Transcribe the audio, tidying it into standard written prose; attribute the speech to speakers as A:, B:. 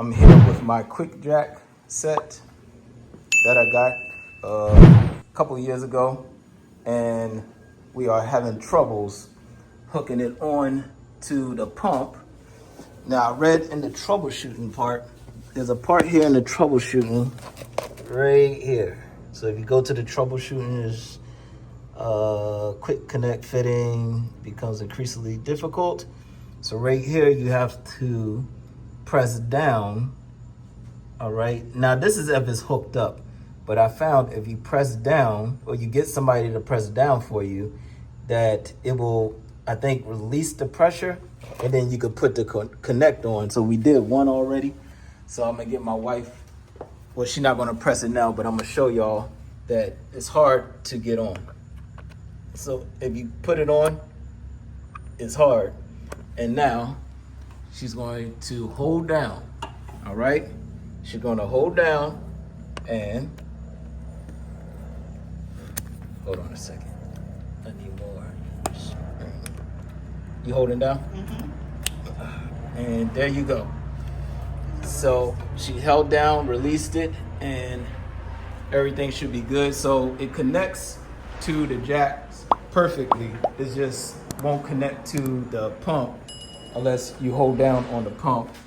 A: I'm here with my quick jack set that I got a couple of years ago, and we are having troubles hooking it on to the pump. Now I read in the troubleshooting part, there's a part here in the troubleshooting right here. So if you go to the troubleshooting, there's quick connect fitting becomes increasingly difficult. So right here you have to press down. All right, now this is if it's hooked up, but I found if you press down or you get somebody to press down for you, that it will, I think, release the pressure, and then you could put the connect on. So we did one already. So I'm gonna get my wife, well, she's not gonna press it now, but I'm gonna show y'all that it's hard to get on. So if you put it on, it's hard. And now she's going to hold down, all right? She's gonna hold down and, hold on a second. I need more. You holding down? Mm-hmm. And there you go. So she held down, released it, and everything should be good. So it connects to the jacks perfectly. It just won't connect to the pump unless you hold down on the pump.